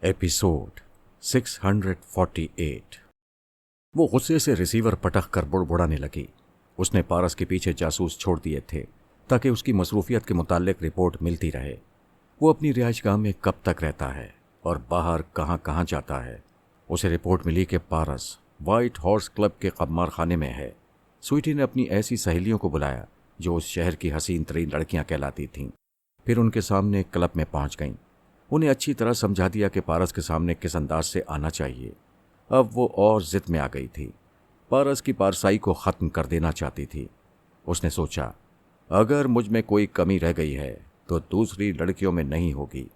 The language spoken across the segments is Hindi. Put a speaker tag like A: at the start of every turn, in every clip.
A: एपिसोड 648। वो गुस्से से रिसीवर पटक कर बुड़बुड़ाने लगी। उसने पारस के पीछे जासूस छोड़ दिए थे ताकि उसकी मसरूफियत के मुताल्लिक रिपोर्ट मिलती रहे। वो अपनी रिहाइशगाह में कब तक रहता है और बाहर कहाँ कहाँ जाता है। उसे रिपोर्ट मिली कि पारस वाइट हॉर्स क्लब के कब्मार खाने में है। स्वीटी ने अपनी ऐसी सहेलियों को बुलाया जो उस शहर की हसीन तरीन लड़कियां कहलाती थीं। फिर उनके सामने क्लब में पहुंच गईं। उन्हें अच्छी तरह समझा दिया कि पारस के सामने किस अंदाज से आना चाहिए। अब वो और जिद में आ गई थी। पारस की पारसाई को ख़त्म कर देना चाहती थी। उसने सोचा, अगर मुझ में कोई कमी रह गई है तो दूसरी लड़कियों में नहीं होगी।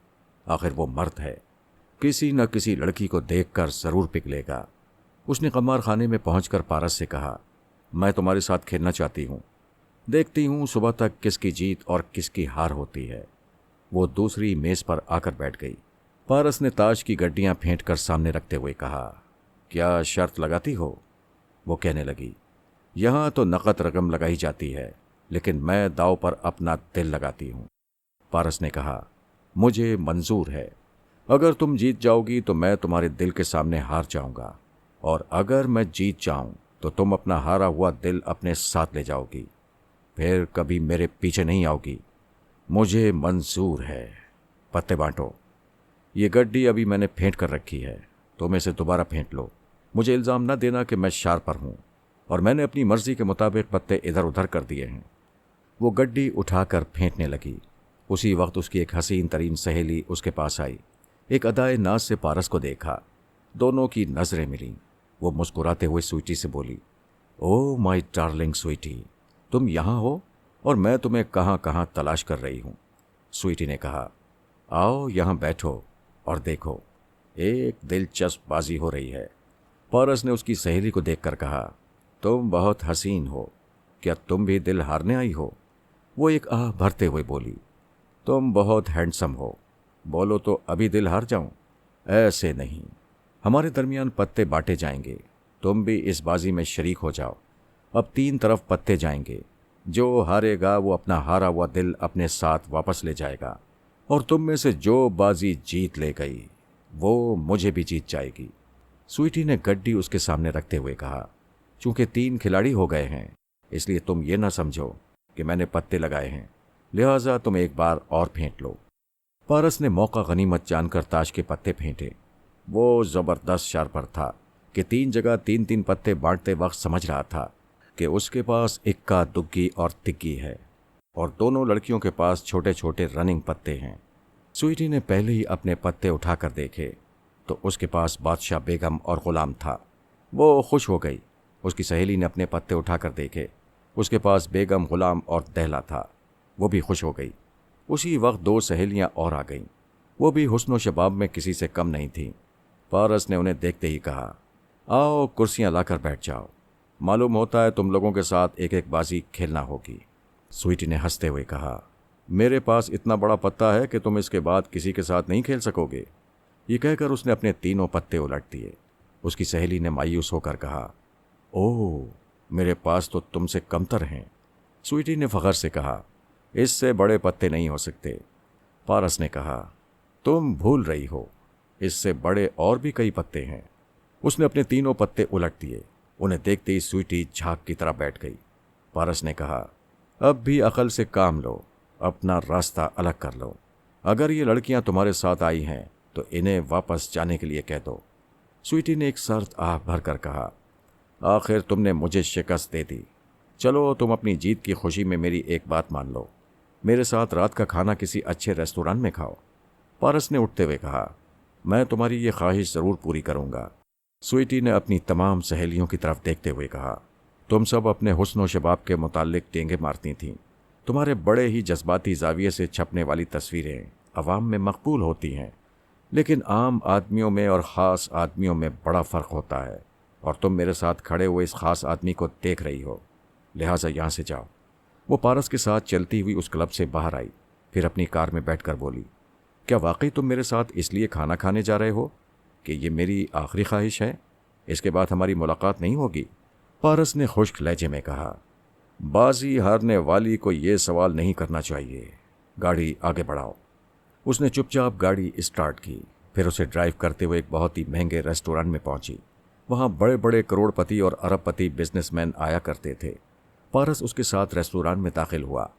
A: आखिर वो मर्द है, किसी न किसी लड़की को देखकर ज़रूर पिघलेगा। उसने कमार खाने में पहुंचकर पारस से कहा, मैं तुम्हारे साथ खेलना चाहती हूँ। देखती हूँ सुबह तक किसकी जीत और किसकी हार होती है। वो दूसरी मेज पर आकर बैठ गई। पारस ने ताश की गड्डियां फेंट कर सामने रखते हुए कहा, क्या शर्त लगाती हो? वो कहने लगी, यहां तो नकद रकम लगाई जाती है, लेकिन मैं दाव पर अपना दिल लगाती हूं। पारस ने कहा, मुझे मंजूर है। अगर तुम जीत जाओगी तो मैं तुम्हारे दिल के सामने हार जाऊंगा, और अगर मैं जीत जाऊं तो तुम अपना हारा हुआ दिल अपने साथ ले जाओगी। फिर कभी मेरे पीछे नहीं आओगी। मुझे मंजूर है। पत्ते बांटो। ये गड्डी अभी मैंने फेंट कर रखी है, तुम इसे दोबारा फेंट लो। मुझे इल्ज़ाम न देना कि मैं शार्पर हूं और मैंने अपनी मर्जी के मुताबिक पत्ते इधर उधर कर दिए हैं। वो गड्डी उठाकर फेंटने लगी। उसी वक्त उसकी एक हसीन तरीन सहेली उसके पास आई। एक अदाए नाज से पारस को देखा। दोनों की नजरें मिलीं। वो मुस्कुराते हुए स्वीटी से बोली, ओह माय डार्लिंग स्वीटी, तुम यहाँ हो और मैं तुम्हें कहाँ कहाँ तलाश कर रही हूँ। स्वीटी ने कहा, आओ यहाँ बैठो और देखो, एक दिलचस्प बाजी हो रही है। पारस ने उसकी सहेली को देखकर कहा, तुम बहुत हसीन हो, क्या तुम भी दिल हारने आई हो? वो एक आह भरते हुए बोली, तुम बहुत हैंडसम हो, बोलो तो अभी दिल हार जाऊं? ऐसे नहीं, हमारे दरमियान पत्ते बांटे जाएंगे, तुम भी इस बाजी में शरीक हो जाओ। अब 3 तरफ पत्ते जाएंगे, जो हारेगा वो अपना हारा हुआ दिल अपने साथ वापस ले जाएगा, और तुम में से जो बाजी जीत ले गई वो मुझे भी जीत जाएगी। स्वीटी ने गड्डी उसके सामने रखते हुए कहा, चूंकि 3 खिलाड़ी हो गए हैं, इसलिए तुम ये ना समझो कि मैंने पत्ते लगाए हैं, लिहाजा तुम एक बार और फेंट लो। पारस ने मौका गनीमत जानकर ताश के पत्ते फेंटे। वो जबरदस्त शार्पर था कि 3 जगह 3-3 पत्ते बांटते वक्त समझ रहा था कि उसके पास इक्का दुग्गी और तिग्गी है, और दोनों लड़कियों के पास छोटे छोटे रनिंग पत्ते हैं। स्वीटी ने पहले ही अपने पत्ते उठाकर देखे तो उसके पास बादशाह बेगम और गुलाम था। वो खुश हो गई। उसकी सहेली ने अपने पत्ते उठाकर देखे, उसके पास बेगम, गुलाम और दहला था। वो भी खुश हो गई। उसी वक्त 2 सहेलियां और आ गईं। वो भी हुस्न शबाब में किसी से कम नहीं थीं। पारस ने उन्हें देखते ही कहा, आओ कुर्सियां लाकर बैठ जाओ, मालूम होता है तुम लोगों के साथ एक एक बाजी खेलना होगी। स्वीटी ने हंसते हुए कहा, मेरे पास इतना बड़ा पत्ता है कि तुम इसके बाद किसी के साथ नहीं खेल सकोगे। ये कहकर उसने अपने 3 पत्ते उलट दिए। उसकी सहेली ने मायूस होकर कहा, ओह, मेरे पास तो तुमसे कमतर हैं। स्वीटी ने फखर से कहा, इससे बड़े पत्ते नहीं हो सकते। पारस ने कहा, तुम भूल रही हो, इससे बड़े और भी कई पत्ते हैं। उसने अपने 3 पत्ते उलट दिए। उन्हें देखते ही स्वीटी झाग की तरह बैठ गई। पारस ने कहा, अब भी अकल से काम लो, अपना रास्ता अलग कर लो। अगर ये लड़कियां तुम्हारे साथ आई हैं तो इन्हें वापस जाने के लिए कह दो। स्वीटी ने एक सर्द आह भरकर कहा, आखिर तुमने मुझे शिकस्त दे दी। चलो तुम अपनी जीत की खुशी में मेरी एक बात मान लो, मेरे साथ रात का खाना किसी अच्छे रेस्टोरेंट में खाओ। पारस ने उठते हुए कहा, मैं तुम्हारी ये ख्वाहिश ज़रूर पूरी करूँगा। स्वीटी ने अपनी तमाम सहेलियों की तरफ देखते हुए कहा, तुम सब अपने हुस्न व शबाब के मुताल्लिक टेंगे मारती थीं। तुम्हारे बड़े ही जज्बाती जाविये से छपने वाली तस्वीरें अवाम में मकबूल होती हैं, लेकिन आम आदमियों में और ख़ास आदमियों में बड़ा फ़र्क होता है, और तुम मेरे साथ खड़े हुए इस ख़ास आदमी को देख रही हो, लिहाजा यहाँ से जाओ। वो पारस के साथ चलती हुई उस क्लब से बाहर आई। फिर अपनी कार में बैठकर बोली, क्या वाकई तुम मेरे साथ इसलिए खाना खाने जा रहे हो कि ये मेरी आखिरी ख्वाहिश है? इसके बाद हमारी मुलाकात नहीं होगी? पारस ने खुश्क लहजे में कहा, बाजी हारने वाली को ये सवाल नहीं करना चाहिए, गाड़ी आगे बढ़ाओ। उसने चुपचाप गाड़ी स्टार्ट की। फिर उसे ड्राइव करते हुए एक बहुत ही महंगे रेस्टोरेंट में पहुंची। वहां बड़े बड़े करोड़पति और अरबपति बिजनेसमैन आया करते थे। पारस उसके साथ रेस्टोरेंट में दाखिल हुआ।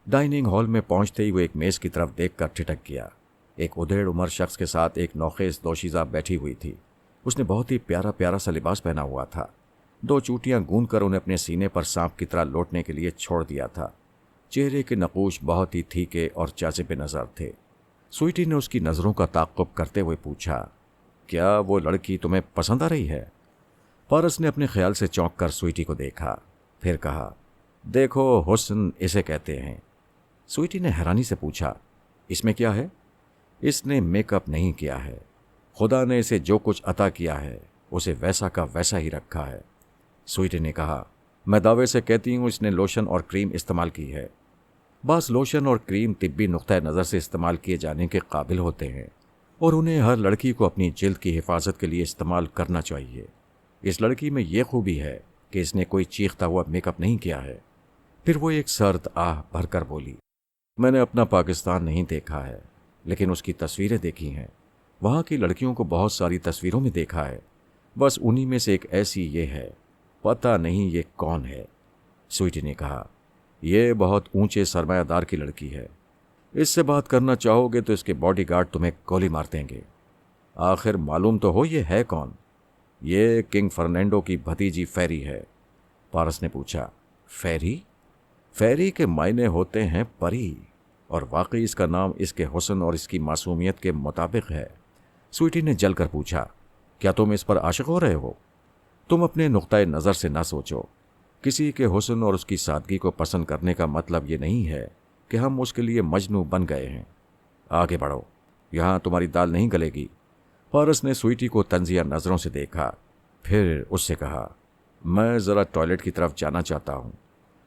A: डाइनिंग हॉल में पहुंचते ही वो एक मेज की तरफ देखकर ठिठक गया। एक उधेड़ उम्र शख्स के साथ एक नौखेज दोशीज़ा बैठी हुई थी। उसने बहुत ही प्यारा प्यारा सा लिबास पहना हुआ था। 2 चूटियां गूंद कर उन्हें अपने सीने पर सांप की तरह लौटने के लिए छोड़ दिया था। चेहरे के नकूश बहुत ही तीखे और जाज़िब नज़र थे। स्वीटी ने उसकी नज़रों का ताक़ुब करते हुए पूछा, क्या वो लड़की तुम्हें पसंद आ रही है? पारस ने अपने ख्याल से चौंक कर स्वीटी को देखा, फिर कहा, देखो हुस्न इसे कहते हैं। स्वीटी ने हैरानी से पूछा, इसमें क्या है? इसने मेकअप नहीं किया है। खुदा ने इसे जो कुछ अता किया है उसे वैसा का वैसा ही रखा है। स्वीटी ने कहा, मैं दावे से कहती हूँ इसने लोशन और क्रीम इस्तेमाल की है। बस लोशन और क्रीम तिब्बी नुक्ता नज़र से इस्तेमाल किए जाने के काबिल होते हैं और उन्हें हर लड़की को अपनी जिल्द की हिफाजत के लिए इस्तेमाल करना चाहिए। इस लड़की में यह खूबी है कि इसने कोई चीखता हुआ मेकअप नहीं किया है। फिर वो एक सर्द आह भरकर बोली, मैंने अपना पाकिस्तान नहीं देखा है, लेकिन उसकी तस्वीरें देखी हैं। वहाँ की लड़कियों को बहुत सारी तस्वीरों में देखा है। बस उन्हीं में से एक ऐसी ये है, पता नहीं ये कौन है। स्वीटी ने कहा, यह बहुत ऊंचे सरमायादार की लड़की है। इससे बात करना चाहोगे तो इसके बॉडीगार्ड तुम्हें गोली मार देंगे। आखिर मालूम तो हो ये है कौन? ये किंग फर्नांडो की भतीजी फेरी है। पारस ने पूछा, फेरी? फेरी के मायने होते हैं परी, और वाकई इसका नाम इसके हुस्न और इसकी मासूमियत के मुताबिक है। स्वीटी ने जलकर पूछा, क्या तुम इस पर आशिक हो रहे हो? तुम अपने नुक्ताए नज़र से ना सोचो। किसी के हुस्न और उसकी सादगी को पसंद करने का मतलब ये नहीं है कि हम उसके लिए मजनू बन गए हैं। आगे बढ़ो, यहाँ तुम्हारी दाल नहीं गलेगी। पारस ने स्वीटी को तंजिया नज़रों से देखा, फिर उससे कहा, मैं ज़रा टॉयलेट की तरफ जाना चाहता हूँ।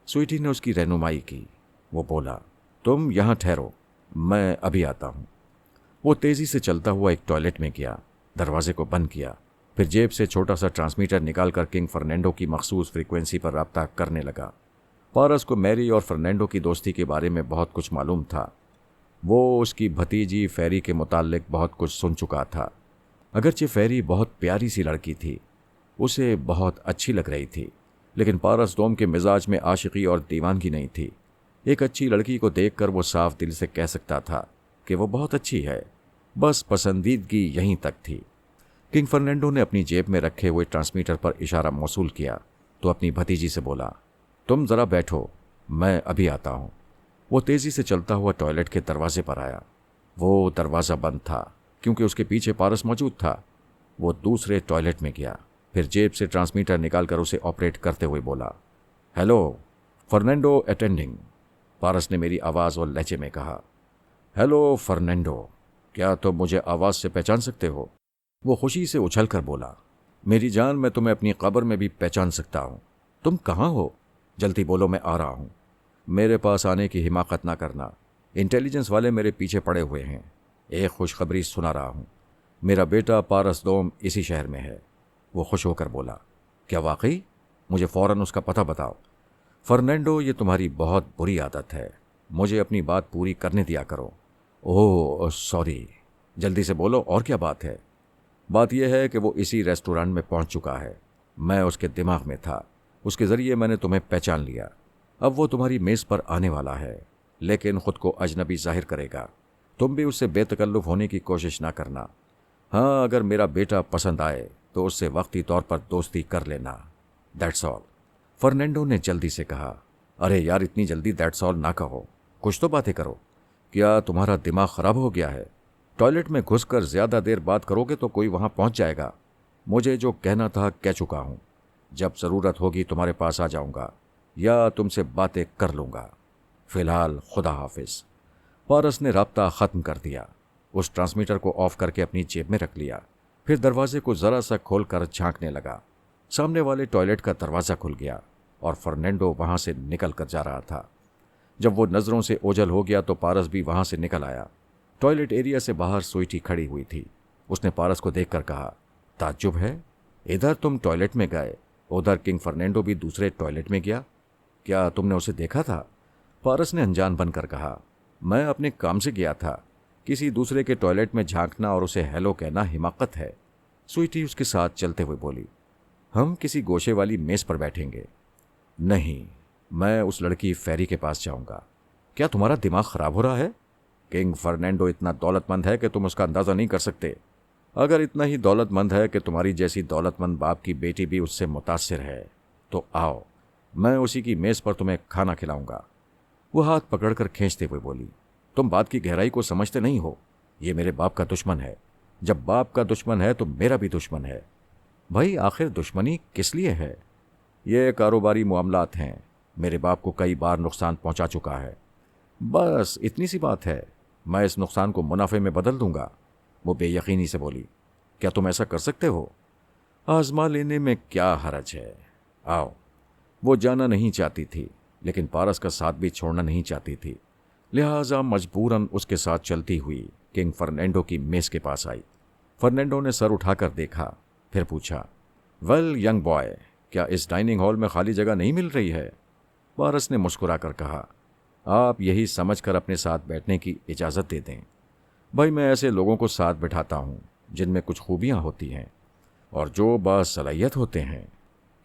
A: स्वीटी ने उसकी रहनुमाई की। वो बोला, तुम यहाँ ठहरो, मैं अभी आता हूँ। वो तेज़ी से चलता हुआ एक टॉयलेट में गया, दरवाजे को बंद किया, फिर जेब से छोटा सा ट्रांसमीटर निकालकर किंग फर्नांडो की मखसूस फ्रीक्वेंसी पर रब्ता करने लगा। पारस को मैरी और फर्नांडो की दोस्ती के बारे में बहुत कुछ मालूम था। वो उसकी भतीजी फेरी के मुताल्लिक बहुत कुछ सुन चुका था। अगरचे फेरी बहुत प्यारी सी लड़की थी, उसे बहुत अच्छी लग रही थी, लेकिन पारस दोम के मिजाज में आशिकी और दीवानगी नहीं थी। एक अच्छी लड़की को देखकर वो साफ दिल से कह सकता था कि वो बहुत अच्छी है, बस पसंदीदगी यहीं तक थी। किंग फर्नांडो ने अपनी जेब में रखे हुए ट्रांसमीटर पर इशारा मौसूल किया तो अपनी भतीजी से बोला, तुम ज़रा बैठो, मैं अभी आता हूँ। वो तेज़ी से चलता हुआ टॉयलेट के दरवाजे पर आया। वो दरवाज़ा बंद था क्योंकि उसके पीछे पारस मौजूद था। वो दूसरे टॉयलेट में गया, फिर जेब से ट्रांसमीटर निकालकर उसे ऑपरेट करते हुए बोला, हेलो, फर्नांडो अटेंडिंग। पारस ने मेरी आवाज़ और लहजे में कहा, हेलो फर्नांडो, क्या तुम मुझे आवाज़ से पहचान सकते हो? वो खुशी से उछल कर बोला, मेरी जान, मैं तुम्हें अपनी कब्र में भी पहचान सकता हूँ। तुम कहाँ हो? जल्दी बोलो, मैं आ रहा हूँ। मेरे पास आने की हिमाकत ना करना, इंटेलिजेंस वाले मेरे पीछे पड़े हुए हैं। एक खुशखबरी सुना रहा हूँ, मेरा बेटा पारस दोम इसी शहर में है। वो खुश होकर बोला, क्या वाकई? मुझे फ़ौरन उसका पता बताओ। फर्नांडो, ये तुम्हारी बहुत बुरी आदत है, मुझे अपनी बात पूरी करने दिया करो। ओह सॉरी, जल्दी से बोलो, और क्या बात है? बात यह है कि वो इसी रेस्टोरेंट में पहुंच चुका है। मैं उसके दिमाग में था, उसके ज़रिए मैंने तुम्हें पहचान लिया। अब वो तुम्हारी मेज़ पर आने वाला है, लेकिन ख़ुद को अजनबी जाहिर करेगा। तुम भी उससे बेतकल्लुफ़ होने की कोशिश ना करना। हाँ, अगर मेरा बेटा पसंद आए तो उससे वक्ती तौर पर दोस्ती कर लेना, दैट्स ऑल। फर्नांडो ने जल्दी से कहा, अरे यार, इतनी जल्दी दैट्स ऑल ना कहो, कुछ तो बातें करो। क्या तुम्हारा दिमाग ख़राब हो गया है? टॉयलेट में घुसकर ज़्यादा देर बात करोगे तो कोई वहाँ पहुँच जाएगा। मुझे जो कहना था कह चुका हूँ। जब ज़रूरत होगी तुम्हारे पास आ जाऊँगा या तुमसे बातें कर लूँगा। फ़िलहाल खुदा हाफिज़। पारस ने राब्ता ख़त्म कर दिया। उस ट्रांसमीटर को ऑफ करके अपनी जेब में रख लिया, फिर दरवाजे को ज़रा सा खोल कर झाँकने लगा। सामने वाले टॉयलेट का दरवाज़ा खुल गया और फर्नांडो वहाँ से निकल कर जा रहा था। जब वो नज़रों से ओझल हो गया तो पारस भी वहाँ से निकल आया। टॉयलेट एरिया से बाहर स्वीटी खड़ी हुई थी। उसने पारस को देखकर कहा, ताज्जुब है, इधर तुम टॉयलेट में गए, उधर किंग फर्नांडो भी दूसरे टॉयलेट में गया। क्या तुमने उसे देखा था? पारस ने अनजान बनकर कहा, मैं अपने काम से गया था। किसी दूसरे के टॉयलेट में झांकना और उसे हेलो कहना हिमाकत है। स्वीटी उसके साथ चलते हुए बोली, हम किसी गोशे वाली मेज पर बैठेंगे। नहीं, मैं उस लड़की फेरी के पास जाऊंगा। क्या तुम्हारा दिमाग खराब हो रहा है? किंग फर्नांडो इतना दौलतमंद है कि तुम उसका अंदाजा नहीं कर सकते। अगर इतना ही दौलतमंद है कि तुम्हारी जैसी दौलतमंद बाप की बेटी भी उससे मुतासिर है, तो आओ, मैं उसी की मेज पर तुम्हें खाना खिलाऊंगा। वो हाथ पकड़कर खींचते हुए बोली, तुम बात की गहराई को समझते नहीं हो। ये मेरे बाप का दुश्मन है। जब बाप का दुश्मन है तो मेरा भी दुश्मन है। भाई, आखिर दुश्मनी किस लिए है? ये कारोबारी मामलात हैं। मेरे बाप को कई बार नुकसान पहुंचा चुका है। बस इतनी सी बात है। मैं इस नुकसान को मुनाफे में बदल दूंगा। वो बेयकीनी से बोली, क्या तुम ऐसा कर सकते हो? आजमा लेने में क्या हरज है, आओ। वो जाना नहीं चाहती थी, लेकिन पारस का साथ भी छोड़ना नहीं चाहती थी। लिहाजा मजबूरन उसके साथ चलती हुई किंग फर्नांडो की मेज के पास आई। फर्नांडो ने सर उठाकर देखा, फिर पूछा, वेल यंग बॉय, क्या इस डाइनिंग हॉल में खाली जगह नहीं मिल रही है? पारस ने मुस्कुराकर कहा, आप यही समझकर अपने साथ बैठने की इजाज़त दे दें। भाई, मैं ऐसे लोगों को साथ बैठाता हूं जिनमें कुछ खूबियां होती हैं और जो बासलाहियत होते हैं।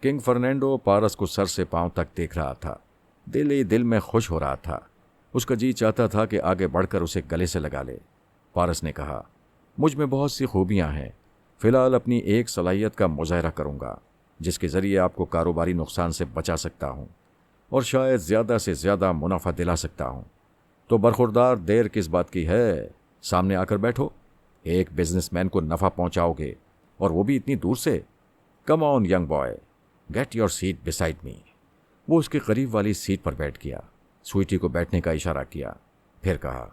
A: किंग फर्नांडो पारस को सर से पांव तक देख रहा था। दिल ही दिल में खुश हो रहा था। उसका जी चाहता था कि आगे बढ़कर उसे गले से लगा ले। पारस ने कहा, मुझ में बहुत सी खूबियां हैं। फिलहाल अपनी एक सलाहियत का मुजाहरा करूंगा जिसके ज़रिए आपको कारोबारी नुकसान से बचा सकता हूं और शायद ज़्यादा से ज़्यादा मुनाफा दिला सकता हूं। तो बरखुरदार, देर किस बात की है? सामने आकर बैठो। एक बिजनेसमैन को नफ़ा पहुंचाओगे, और वो भी इतनी दूर से। Come on young boy, get your seat beside me. वो उसके करीब वाली सीट पर बैठ गया। स्वीटी को बैठने का इशारा किया, फिर कहा,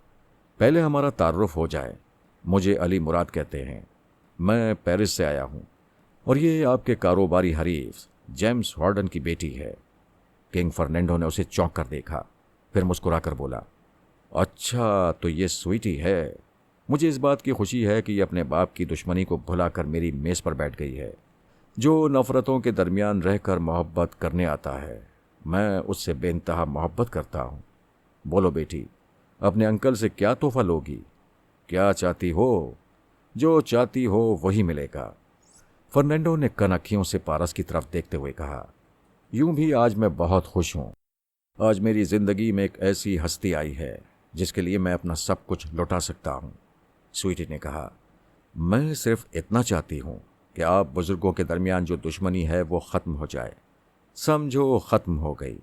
A: पहले हमारा तारुफ हो जाए। मुझे अली मुराद कहते हैं। मैं पेरिस से आया हूं और ये आपके कारोबारी हरीफ जेम्स हॉर्डन की बेटी है। किंग फर्नांडो ने उसे चौंक कर देखा, फिर मुस्कुराकर बोला, अच्छा, तो ये स्वीटी है। मुझे इस बात की खुशी है कि ये अपने बाप की दुश्मनी को भुलाकर मेरी मेज पर बैठ गई है। जो नफरतों के दरमियान रहकर मोहब्बत करने आता है, मैं उससे बेइंतहा मोहब्बत करता हूँ। बोलो बेटी, अपने अंकल से क्या तोहफा लोगी? क्या चाहती हो? जो चाहती हो वही मिलेगा। फर्नांडो ने कनखियों से पारस की तरफ देखते हुए कहा, यूं भी आज मैं बहुत खुश हूं। आज मेरी जिंदगी में एक ऐसी हस्ती आई है जिसके लिए मैं अपना सब कुछ लौटा सकता हूं। स्वीटी ने कहा, मैं सिर्फ इतना चाहती हूं कि आप बुजुर्गों के दरमियान जो दुश्मनी है वो खत्म हो जाए। समझो, खत्म हो गई।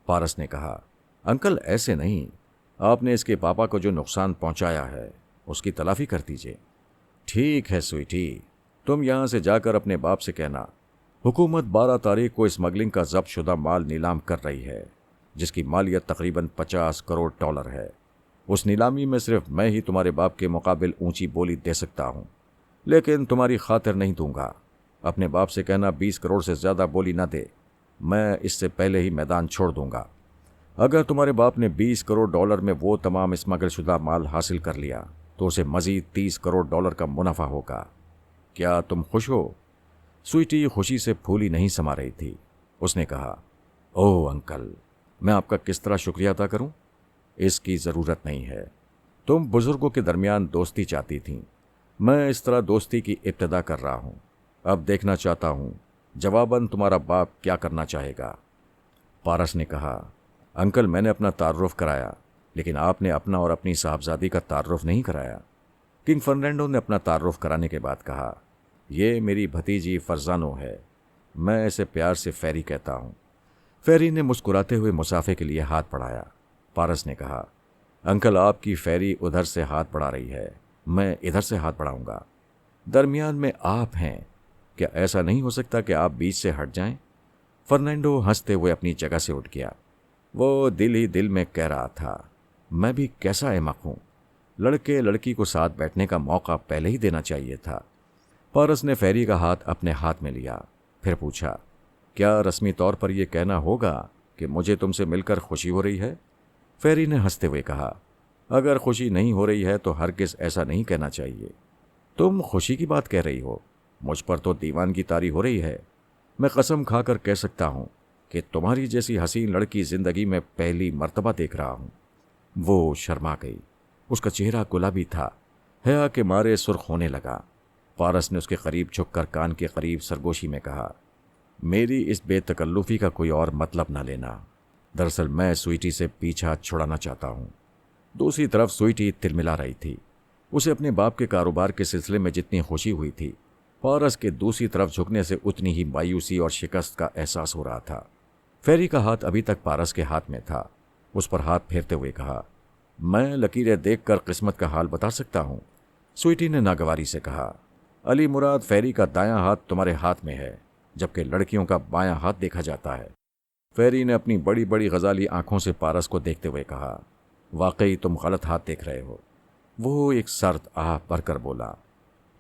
A: पारस ने कहा, अंकल ऐसे नहीं। आपने इसके पापा को जो नुकसान पहुंचाया है उसकी तलाफी कर दीजिए। ठीक है स्वीटी, तुम यहां से जाकर अपने बाप से कहना, हुकूमत 12 तारीख को स्मगलिंग का जब्त शुदा माल नीलाम कर रही है जिसकी मालियत तकरीबन 50 करोड़ डॉलर है। उस नीलामी में सिर्फ मैं ही तुम्हारे बाप के मुकाबिल ऊंची बोली दे सकता हूं, लेकिन तुम्हारी खातिर नहीं दूंगा। अपने बाप से कहना 20 करोड़ से ज्यादा बोली ना दे। मैं इससे पहले ही मैदान छोड़ दूंगा। अगर तुम्हारे बाप ने 20 करोड़ डॉलर में वो तमाम स्मगल शुदा माल हासिल कर लिया तो उसे मजीद 30 करोड़ डॉलर का मुनाफा होगा। क्या तुम खुश हो? स्वीटी खुशी से फूली नहीं समा रही थी। उसने कहा, ओह अंकल, मैं आपका किस तरह शुक्रिया अदा करूं? इसकी ज़रूरत नहीं है। तुम बुजुर्गों के दरमियान दोस्ती चाहती थीं। मैं इस तरह दोस्ती की इब्तिदा कर रहा हूं। अब देखना चाहता हूं जवाबन तुम्हारा बाप क्या करना चाहेगा। पारस ने कहा, अंकल, मैंने अपना तारुफ कराया, लेकिन आपने अपना और अपनी साहबजादी का तारुफ नहीं कराया। किंग फर्नांडो ने अपना तारुफ कराने के बाद कहा, यह मेरी भतीजी फरजानो है। मैं इसे प्यार से फेरी कहता हूं। फेरी ने मुस्कुराते हुए मुसाफे के लिए हाथ बढ़ाया। पारस ने कहा, अंकल, आपकी फेरी उधर से हाथ बढ़ा रही है, मैं इधर से हाथ बढ़ाऊंगा। दरमियान में आप हैं। क्या ऐसा नहीं हो सकता कि आप बीच से हट जाएं? फर्नांडो हंसते हुए अपनी जगह से उठ गया। वो दिल ही दिल में कह रहा था, मैं भी कैसा अहमक हूं। लड़के लड़की को साथ बैठने का मौका पहले ही देना चाहिए था। पारस ने फेरी का हाथ अपने हाथ में लिया, फिर पूछा, क्या रस्मी तौर पर यह कहना होगा कि मुझे तुमसे मिलकर खुशी हो रही है? फेरी ने हंसते हुए कहा, अगर खुशी नहीं हो रही है तो हरगिज ऐसा नहीं कहना चाहिए। तुम खुशी की बात कह रही हो, मुझ पर तो दीवानगी तारी हो रही है। मैं कसम खाकर कह सकता हूं कि तुम्हारी जैसी हसीन लड़की जिंदगी में पहली मर्तबा देख रहा हूं। वो शर्मा गई। उसका चेहरा गुलाबी था, हया के मारे सुर्ख होने लगा। पारस ने उसके करीब झुककर कान के करीब सरगोशी में कहा, मेरी इस बेतकल्लुफी का कोई और मतलब ना लेना। दरअसल मैं स्वीटी से पीछा छुड़ाना चाहता हूँ। दूसरी तरफ स्वीटी तिलमिला रही थी। उसे अपने बाप के कारोबार के सिलसिले में जितनी खुशी हुई थी, पारस के दूसरी तरफ झुकने से उतनी ही मायूसी और शिकस्त का एहसास हो रहा था। फेरी का हाथ अभी तक पारस के हाथ में था। उस पर हाथ फेरते हुए कहा, मैं लकीरें देखकर किस्मत का हाल बता सकता हूँ। स्वीटी ने नागवारी से कहा, अली मुराद, फेरी का दायां हाथ तुम्हारे हाथ में है, जबकि लड़कियों का बायां हाथ देखा जाता है। फेरी ने अपनी बड़ी बड़ी गजाली आंखों से पारस को देखते हुए कहा, वाकई तुम गलत हाथ देख रहे हो। वो एक सर्द आह भरकर बोला,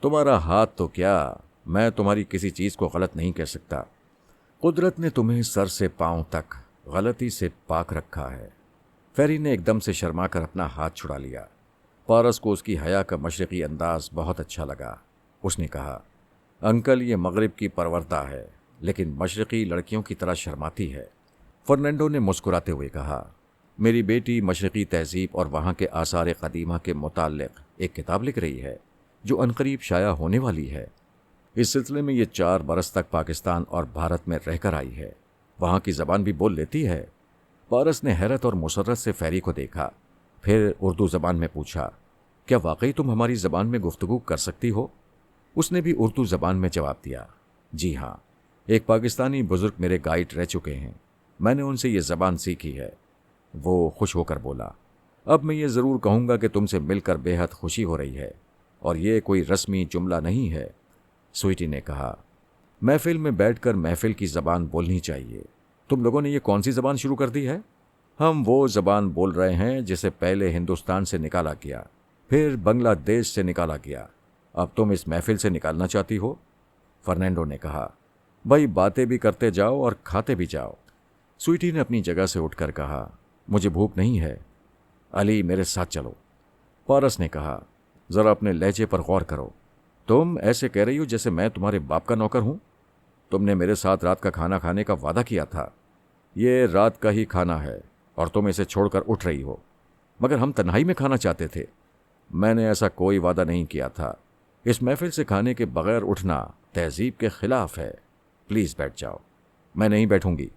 A: तुम्हारा हाथ तो क्या, मैं तुम्हारी किसी चीज को गलत नहीं कह सकता। कुदरत ने तुम्हें सर से पांव तक गलती से पाक रखा है। फेरी ने एकदम से शर्माकर अपना हाथ छुड़ा लिया। पारस को उसकी हया का मशरकी अंदाज बहुत अच्छा लगा। उसने कहा, अंकल, ये मगरिब की परवरदा है, लेकिन मशरकी लड़कियों की तरह शर्माती है। फर्नांडो ने मुस्कुराते हुए कहा, मेरी बेटी मशरकी तहजीब और वहाँ के आसार कदीमा के मुताल्लिक एक किताब लिख रही है जो अनकरीब शाया होने वाली है। इस सिलसिले में ये 4 बरस तक पाकिस्तान और भारत में रहकर आई है। वहाँ की ज़बान भी बोल लेती है। पारस ने हैरत और मुसर्रत से फेरी को देखा, फिर उर्दू ज़बान में पूछा, क्या वाकई तुम हमारी ज़बान में गुफ्तगू कर सकती हो? उसने भी उर्दू ज़बान में जवाब दिया, जी हाँ, एक पाकिस्तानी बुजुर्ग मेरे गाइड रह चुके हैं, मैंने उनसे ये ज़बान सीखी है। वो खुश होकर बोला, अब मैं ये ज़रूर कहूँगा कि तुमसे मिलकर बेहद खुशी हो रही है, और ये कोई रस्मी जुमला नहीं है। स्वीटी ने कहा, महफिल में बैठकर महफिल की ज़बान बोलनी चाहिए। तुम लोगों ने ये कौन सी ज़बान शुरू कर दी है? हम वो ज़बान बोल रहे हैं जिसे पहले हिंदुस्तान से निकाला गया, फिर बांग्लादेश से निकाला गया, अब तुम इस महफिल से निकालना चाहती हो? फर्नांडो ने कहा, भाई बातें भी करते जाओ और खाते भी जाओ। स्वीटी ने अपनी जगह से उठकर कहा, मुझे भूख नहीं है। अली, मेरे साथ चलो। पारस ने कहा, ज़रा अपने लहजे पर गौर करो। तुम ऐसे कह रही हो जैसे मैं तुम्हारे बाप का नौकर हूं। तुमने मेरे साथ रात का खाना खाने का वादा किया था। ये रात का ही खाना है और तुम इसे छोड़कर उठ रही हो। मगर हम तन्हाई में खाना चाहते थे। मैंने ऐसा कोई वादा नहीं किया था। इस महफिल से खाने के बगैर उठना तहजीब के खिलाफ है। प्लीज़ बैठ जाओ। मैं नहीं बैठूंगी।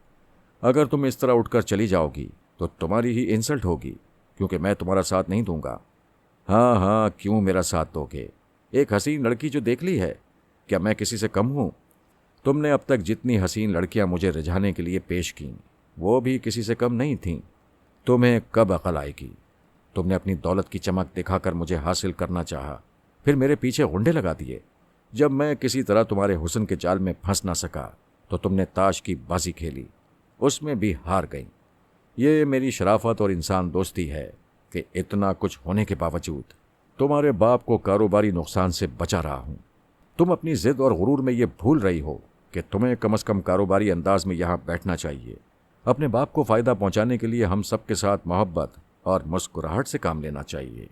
A: अगर तुम इस तरह उठकर चली जाओगी तो तुम्हारी ही इंसल्ट होगी, क्योंकि मैं तुम्हारा साथ नहीं दूंगा। हाँ हाँ, क्यों मेरा साथ दोगे? एक हसीन लड़की जो देख ली है, क्या मैं किसी से कम हूं? तुमने अब तक जितनी हसीन लड़कियां मुझे रिझाने के लिए पेश की, वो भी किसी से कम नहीं थीं। तुम्हें कब अकल आएगी? तुमने अपनी दौलत की चमक दिखाकर मुझे हासिल करना चाहा, फिर मेरे पीछे गुंडे लगा दिए। जब मैं किसी तरह तुम्हारे हुस्न के जाल में फंस ना सका तो तुमने ताश की बाजी खेली, उसमें भी हार गई। ये मेरी शराफत और इंसान दोस्ती है कि इतना कुछ होने के बावजूद तुम्हारे बाप को कारोबारी नुकसान से बचा रहा हूं। तुम अपनी जिद और गुरूर में ये भूल रही हो कि तुम्हें कम से कम कारोबारी अंदाज में यहां बैठना चाहिए। अपने बाप को फ़ायदा पहुंचाने के लिए हम सबके साथ मोहब्बत और मुस्कुराहट से काम लेना चाहिए।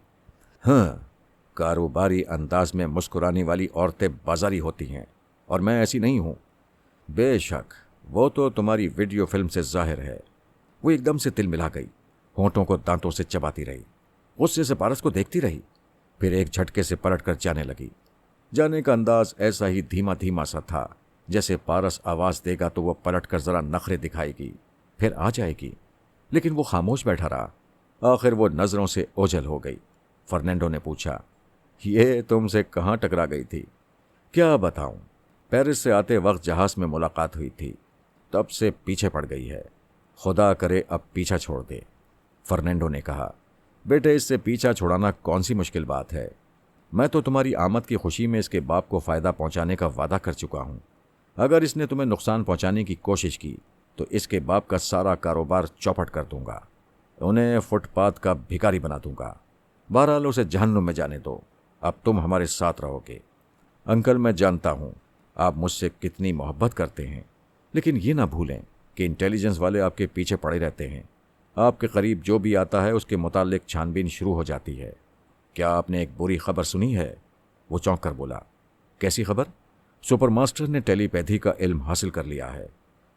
A: हाँ, कारोबारी अंदाज में मुस्कुराने वाली औरतें बाजारी होती हैं, और मैं ऐसी नहीं हूं। बेशक, वो तो तुम्हारी वीडियो फिल्म से जाहिर है। वो एकदम से तिल मिला गई, होंठों को दांतों से चबाती रही, गुस्से से पारस को देखती रही, फिर एक झटके से पलटकर जाने लगी। जाने का अंदाज ऐसा ही धीमा धीमा सा था, जैसे पारस आवाज देगा तो वह पलटकर जरा नखरे दिखाएगी, फिर आ जाएगी। लेकिन वो खामोश बैठा रहा। आखिर वो नजरों से ओझल हो गई। फर्नांडो ने पूछा, ये तुमसे कहाँ टकरा गई थी? क्या बताऊं, पेरिस से आते वक्त जहाज में मुलाकात हुई थी, तब से पीछे पड़ गई है। खुदा करे अब पीछा छोड़ दे। फर्नांडो ने कहा, बेटे, इससे पीछा छुड़ाना कौन सी मुश्किल बात है? मैं तो तुम्हारी आमद की खुशी में इसके बाप को फ़ायदा पहुंचाने का वादा कर चुका हूं। अगर इसने तुम्हें नुकसान पहुंचाने की कोशिश की तो इसके बाप का सारा कारोबार चौपट कर दूंगा, उन्हें फुटपाथ का भिखारी बना दूंगा। बहरहाल उसे जहन्नुम में जाने दो। अब तुम हमारे साथ रहोगे। अंकल, मैं जानता हूं आप मुझसे कितनी मोहब्बत करते हैं, लेकिन ये ना भूलें कि इंटेलिजेंस वाले आपके पीछे पड़े रहते हैं। आपके करीब जो भी आता है उसके मुतालिक छानबीन शुरू हो जाती है। क्या आपने एक बुरी खबर सुनी है? वो चौंक कर बोला, कैसी खबर? सुपरमास्टर ने टेलीपैथी का इल्म हासिल कर लिया है।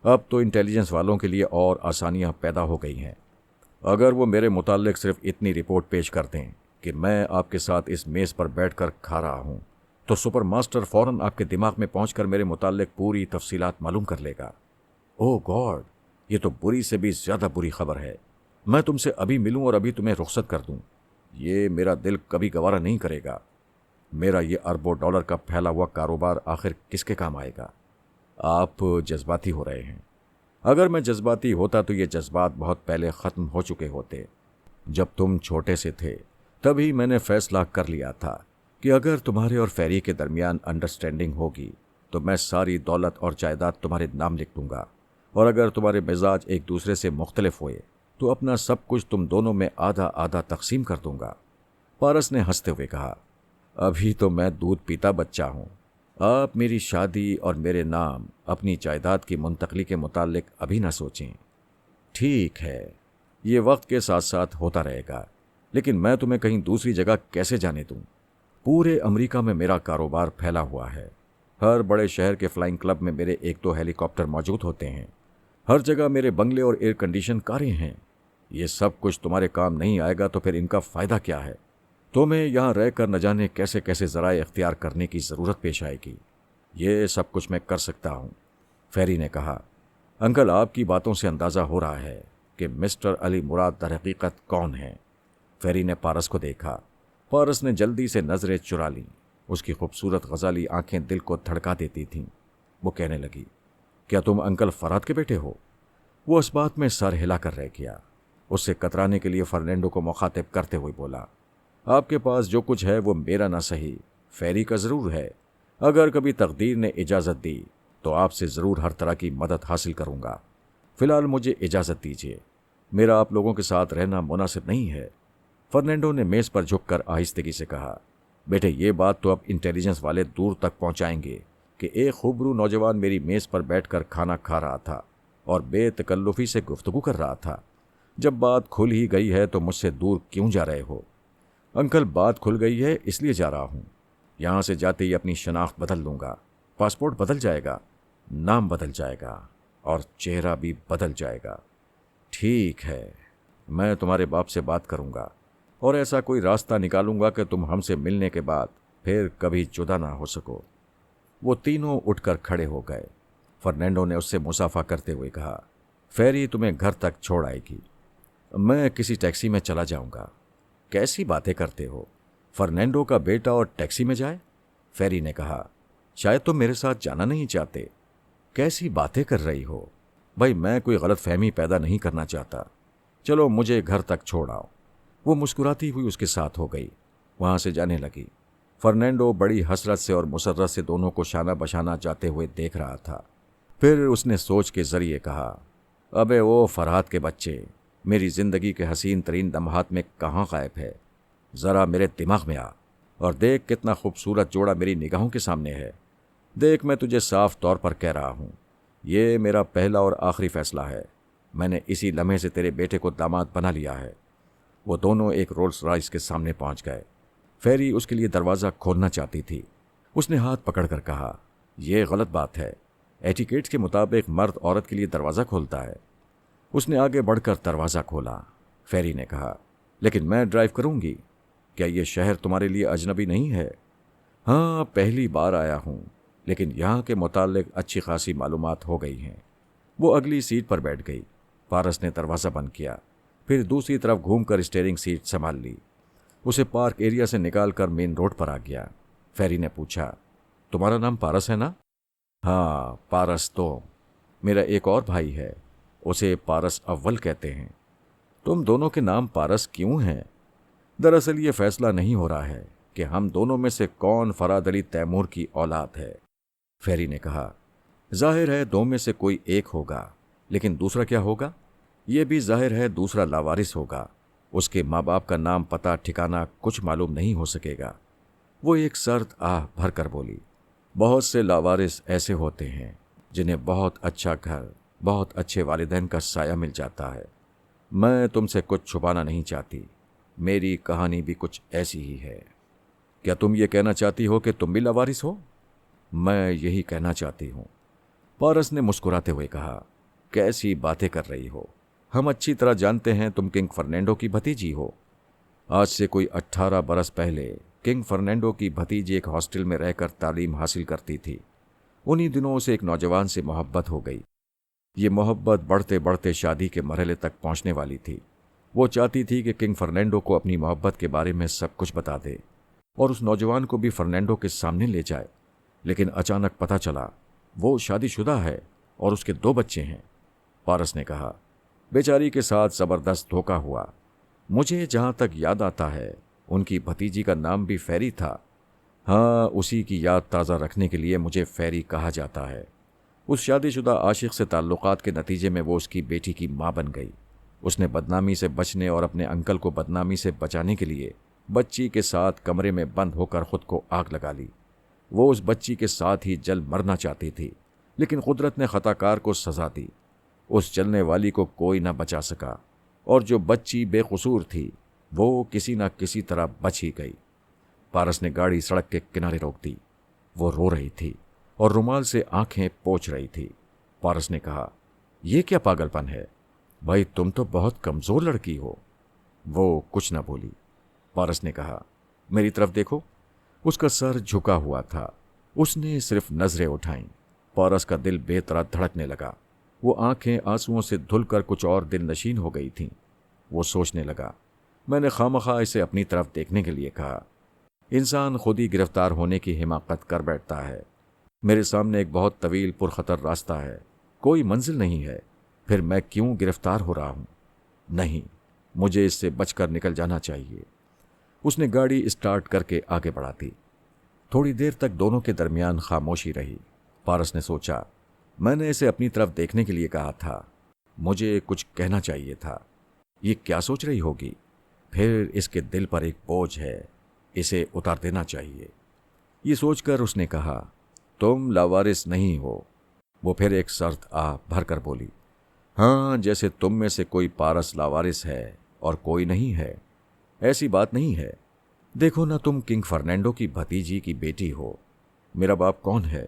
A: अब तो इंटेलिजेंस वालों के लिए और आसानियां पैदा हो गई हैं। अगर वो मेरे मुतालिक सिर्फ इतनी रिपोर्ट पेश कर दें कि मैं आपके साथ इस मेज पर बैठकर खा रहा हूं, तो सुपर मास्टर फौरन आपके दिमाग में पहुंचकर मेरे मुताल्लिक पूरी तफसीलात मालूम कर लेगा। ओह गॉड, ये तो बुरी से भी ज्यादा बुरी खबर है। मैं तुमसे अभी मिलूं और अभी तुम्हें रुखसत कर दूं, ये मेरा दिल कभी गवारा नहीं करेगा। मेरा ये अरबों डॉलर का फैला हुआ कारोबार आखिर किसके काम आएगा? आप जज्बाती हो रहे हैं। अगर मैं जज्बाती होता तो ये जज्बात बहुत पहले ख़त्म हो चुके होते। जब तुम छोटे से थे तभी मैंने फैसला कर लिया था कि अगर तुम्हारे और फेरी के दरमियान अंडरस्टैंडिंग होगी तो मैं सारी दौलत और जायदाद तुम्हारे नाम लिख दूंगा, और अगर तुम्हारे मिजाज एक दूसरे से मुख्तलिफ हुए तो अपना सब कुछ तुम दोनों में आधा आधा तकसीम कर दूंगा। पारस ने हंसते हुए कहा, अभी तो मैं दूध पीता बच्चा हूं। आप मेरी शादी और मेरे नाम अपनी जायदाद की मुंतकली के मुतालिक अभी ना सोचें। ठीक है, ये वक्त के साथ साथ होता रहेगा, लेकिन मैं तुम्हें कहीं दूसरी जगह कैसे जाने दूं? पूरे अमेरिका में मेरा कारोबार फैला हुआ है। हर बड़े शहर के फ्लाइंग क्लब में मेरे 1-2 हेलीकॉप्टर मौजूद होते हैं। हर जगह मेरे बंगले और एयर कंडीशन कारें हैं। ये सब कुछ तुम्हारे काम नहीं आएगा तो फिर इनका फ़ायदा क्या है? तुम्हें यहाँ रहकर न जाने कैसे कैसे ज़राए इख्तियार करने की ज़रूरत पेश आएगी। ये सब कुछ मैं कर सकता हूँ। फेरी ने कहा, अंकल आपकी बातों से अंदाज़ा हो रहा है कि मिस्टर अली मुराद दरहकीकत कौन है। फेरी ने पारस को देखा। पारस ने जल्दी से नज़रें चुरा लीं। उसकी खूबसूरत गजाली आंखें दिल को धड़का देती थीं। वो कहने लगी, क्या तुम अंकल फराद के बेटे हो? वो इस बात में सर हिला कर रह गया। उससे कतराने के लिए फर्नांडो को मुखातिब करते हुए बोला, आपके पास जो कुछ है वो मेरा ना सही, फेरी का ज़रूर है। अगर कभी तकदीर ने इजाज़त दी तो आपसे ज़रूर हर तरह की मदद हासिल करूँगा। फ़िलहाल मुझे इजाज़त दीजिए, मेरा आप लोगों के साथ रहना मुनासिब नहीं है। फर्नांडो ने मेज़ पर झुककर आहिस्तगी से कहा, बेटे ये बात तो अब इंटेलिजेंस वाले दूर तक पहुँचाएंगे कि एक खूबरू नौजवान मेरी मेज़ पर बैठकर खाना खा रहा था और बेतकल्लुफ़ी से गुफ्तगू कर रहा था। जब बात खुल ही गई है तो मुझसे दूर क्यों जा रहे हो? अंकल बात खुल गई है इसलिए जा रहा हूँ। यहाँ से जाते ही अपनी शनाख्त बदल लूँगा। पासपोर्ट बदल जाएगा, नाम बदल जाएगा और चेहरा भी बदल जाएगा। ठीक है, मैं तुम्हारे बाप से बात करूँगा और ऐसा कोई रास्ता निकालूंगा कि तुम हमसे मिलने के बाद फिर कभी जुदा ना हो सको। वो तीनों उठकर खड़े हो गए। फर्नांडो ने उससे मुसाफा करते हुए कहा, फेरी तुम्हें घर तक छोड़ आएगी, मैं किसी टैक्सी में चला जाऊंगा। कैसी बातें करते हो? फर्नांडो का बेटा और टैक्सी में जाए? फेरी ने कहा, शायद तुम मेरे साथ जाना नहीं चाहते। कैसी बातें कर रही हो भाई, मैं कोई गलत फहमी पैदा नहीं करना चाहता। चलो मुझे घर तक छोड़ आओ। वो मुस्कुराती हुई उसके साथ हो गई, वहां से जाने लगी। फर्नांडो बड़ी हसरत से और मुसर्रत से दोनों को शाना बशाना जाते हुए देख रहा था। फिर उसने सोच के जरिए कहा, अबे वो फरहाद के बच्चे मेरी जिंदगी के हसीन तरीन लम्हात में कहाँ गायब है? ज़रा मेरे दिमाग में आ और देख कितना खूबसूरत जोड़ा मेरी निगाहों के सामने है। देख मैं तुझे साफ तौर पर कह रहा हूँ, ये मेरा पहला और आखिरी फैसला है। मैंने इसी लम्हे से तेरे बेटे को दामाद बना लिया है। वो दोनों एक रोल्स रॉयस के सामने पहुंच गए। फेरी उसके लिए दरवाज़ा खोलना चाहती थी। उसने हाथ पकड़कर कहा, यह गलत बात है। एटिकेट्स के मुताबिक मर्द औरत के लिए दरवाज़ा खोलता है। उसने आगे बढ़कर दरवाज़ा खोला। फेरी ने कहा, लेकिन मैं ड्राइव करूंगी। क्या यह शहर तुम्हारे लिए अजनबी नहीं है? हाँ, पहली बार आया हूँ, लेकिन यहाँ के मुतालिक अच्छी खासी मालूमात हो गई हैं। वो अगली सीट पर बैठ गई। पारस ने दरवाज़ा बंद किया, फिर दूसरी तरफ घूमकर स्टीयरिंग सीट संभाल ली। उसे पार्क एरिया से निकालकर मेन रोड पर आ गया। फेरी ने पूछा, तुम्हारा नाम पारस है ना? हाँ, पारस तो मेरा एक और भाई है, उसे पारस अव्वल कहते हैं। तुम दोनों के नाम पारस क्यों हैं? दरअसल ये फैसला नहीं हो रहा है कि हम दोनों में से कौन फराद अली तैमूर की औलाद है। फेरी ने कहा, जाहिर है दो में से कोई एक होगा, लेकिन दूसरा क्या होगा? यह भी जाहिर है दूसरा लावारिस होगा। उसके माँ बाप का नाम पता ठिकाना कुछ मालूम नहीं हो सकेगा। वो एक सर्द आह भर कर बोली, बहुत से लावारिस ऐसे होते हैं जिन्हें बहुत अच्छा घर, बहुत अच्छे वालिदैन का साया मिल जाता है। मैं तुमसे कुछ छुपाना नहीं चाहती, मेरी कहानी भी कुछ ऐसी ही है। क्या तुम ये कहना चाहती हो कि तुम भी लावारिस हो? मैं यही कहना चाहती हूँ। पारस ने मुस्कुराते हुए कहा, कैसी बातें कर रही हो? हम अच्छी तरह जानते हैं तुम किंग फर्नांडो की भतीजी हो। आज से कोई 18 बरस पहले किंग फर्नांडो की भतीजी एक हॉस्टल में रहकर तालीम हासिल करती थी। उन्हीं दिनों उसे एक नौजवान से मोहब्बत हो गई। ये मोहब्बत बढ़ते बढ़ते शादी के मरहले तक पहुंचने वाली थी। वो चाहती थी कि किंग फर्नांडो को अपनी मोहब्बत के बारे में सब कुछ बता दे और उस नौजवान को भी फर्नांडो के सामने ले जाए। लेकिन अचानक पता चला वो शादीशुदा है और उसके 2 बच्चे हैं। पारस ने कहा, बेचारी के साथ जबरदस्त धोखा हुआ। मुझे जहां तक याद आता है उनकी भतीजी का नाम भी फेरी था। हाँ, उसी की याद ताज़ा रखने के लिए मुझे फेरी कहा जाता है। उस शादीशुदा आशिक से ताल्लुकात के नतीजे में वो उसकी बेटी की माँ बन गई। उसने बदनामी से बचने और अपने अंकल को बदनामी से बचाने के लिए बच्ची के साथ कमरे में बंद होकर खुद को आग लगा ली। वो उस बच्ची के साथ ही जल मरना चाहती थी, लेकिन कुदरत ने खताकार को सजा दी। उस जलने वाली को कोई न बचा सका और जो बच्ची बेकसूर थी वो किसी न किसी तरह बच ही गई। पारस ने गाड़ी सड़क के किनारे रोक दी। वो रो रही थी और रुमाल से आंखें पोंछ रही थी। पारस ने कहा, यह क्या पागलपन है भाई, तुम तो बहुत कमजोर लड़की हो। वो कुछ न बोली। पारस ने कहा, मेरी तरफ देखो। उसका सर झुका हुआ था। उसने सिर्फ नजरें उठाईं। पारस का दिल बेतरत धड़कने लगा। वो आंखें आंसुओं से धुलकर कुछ और दिल नशीन हो गई थीं। वो सोचने लगा, मैंने खामखा इसे अपनी तरफ देखने के लिए कहा। इंसान खुद ही गिरफ्तार होने की हिमाकत कर बैठता है। मेरे सामने एक बहुत तवील पुरखतर रास्ता है, कोई मंजिल नहीं है, फिर मैं क्यों गिरफ्तार हो रहा हूं? नहीं, मुझे इससे बचकर निकल जाना चाहिए। उसने गाड़ी स्टार्ट करके आगे बढ़ा दी। थोड़ी देर तक दोनों के दरमियान खामोशी रही। पारस ने सोचा, मैंने इसे अपनी तरफ देखने के लिए कहा था, मुझे कुछ कहना चाहिए था। ये क्या सोच रही होगी? फिर इसके दिल पर एक बोझ है, इसे उतार देना चाहिए। ये सोचकर उसने कहा, तुम लावारिस नहीं हो। वो फिर एक शर्त भर कर बोली, हाँ, जैसे तुम में से कोई पारस लावारिस है और कोई नहीं है, ऐसी बात नहीं है। देखो ना, तुम किंग फर्नांडो की भतीजी की बेटी हो। मेरा बाप कौन है?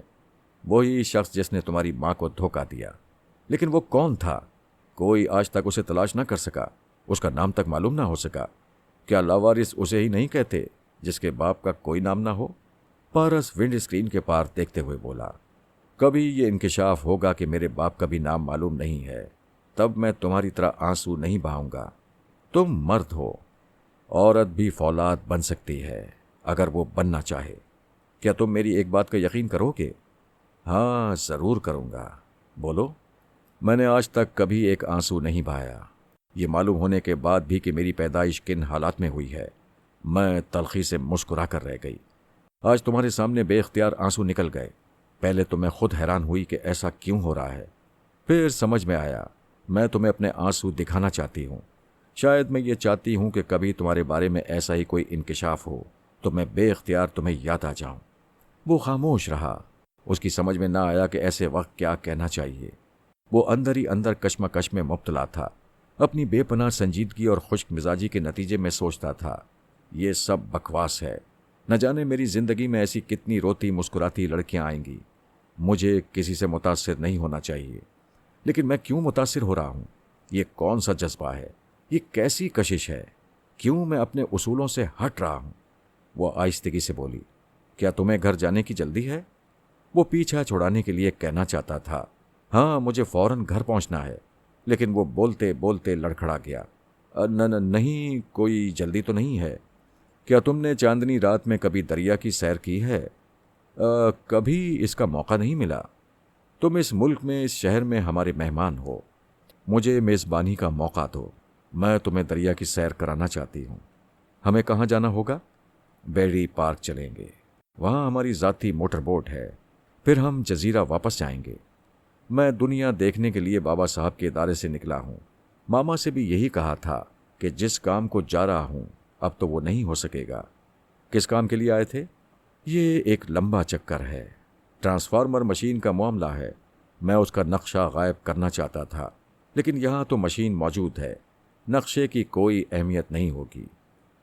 A: वही शख्स जिसने तुम्हारी माँ को धोखा दिया। लेकिन वो कौन था? कोई आज तक उसे तलाश ना कर सका, उसका नाम तक मालूम ना हो सका। क्या लावारिस उसे ही नहीं कहते जिसके बाप का कोई नाम ना हो? पारस विंड स्क्रीन के पार देखते हुए बोला, कभी ये इंकिशाफ होगा कि मेरे बाप का भी नाम मालूम नहीं है, तब मैं तुम्हारी तरह आंसू नहीं बहाऊंगा। तुम मर्द हो, औरत भी फौलाद बन सकती है अगर वो बनना चाहे। क्या तुम मेरी एक बात का यकीन करोगे? हाँ, जरूर करूंगा। बोलो। मैंने आज तक कभी एक आंसू नहीं बहाया। ये मालूम होने के बाद भी कि मेरी पैदाइश किन हालात में हुई है, मैं तलखी से मुस्कुरा कर रह गई। आज तुम्हारे सामने बेख्तियार आंसू निकल गए। पहले तो मैं खुद हैरान हुई कि ऐसा क्यों हो रहा है, फिर समझ में आया मैं तुम्हें अपने आंसू दिखाना चाहती हूँ। शायद मैं ये चाहती हूँ कि कभी तुम्हारे बारे में ऐसा ही कोई इंकिशाफ हो तो मैं बेख्तियार तुम्हें याद आ जाऊं। वो खामोश रहा। उसकी समझ में ना आया कि ऐसे वक्त क्या कहना चाहिए। वो अंदर ही अंदर कश्मकश में मुब्तला था। अपनी बेपनाह संजीदगी और खुश्क मिजाजी के नतीजे में सोचता था, ये सब बकवास है। न जाने मेरी जिंदगी में ऐसी कितनी रोती मुस्कुराती लड़कियां आएंगी। मुझे किसी से मुतासिर नहीं होना चाहिए, लेकिन मैं क्यों मुतासिर हो रहा हूं? ये कौन सा जज्बा है? ये कैसी कशिश है? क्यों मैं अपने उसूलों से हट रहा हूं? वो आहिस्तगी से बोली, क्या तुम्हें घर जाने की जल्दी है? वो पीछा छुड़ाने के लिए कहना चाहता था, हाँ, मुझे फौरन घर पहुंचना है, लेकिन वो बोलते बोलते लड़खड़ा गया। नहीं, कोई जल्दी तो नहीं है। क्या तुमने चांदनी रात में कभी दरिया की सैर की है? कभी इसका मौका नहीं मिला। तुम इस मुल्क में, इस शहर में हमारे मेहमान हो। मुझे मेज़बानी का मौका दो। मैं तुम्हें दरिया की सैर कराना चाहती हूँ। हमें कहाँ जाना होगा? बेरी पार्क चलेंगे। वहाँ हमारी ज़ाती मोटर बोट है। फिर हम जजीरा वापस जाएंगे। मैं दुनिया देखने के लिए बाबा साहब के इदारे से निकला हूँ। मामा से भी यही कहा था कि जिस काम को जा रहा हूँ अब तो वो नहीं हो सकेगा। किस काम के लिए आए थे? ये एक लंबा चक्कर है। ट्रांसफार्मर मशीन का मामला है। मैं उसका नक्शा गायब करना चाहता था, लेकिन यहाँ तो मशीन मौजूद है। नक्शे की कोई अहमियत नहीं होगी।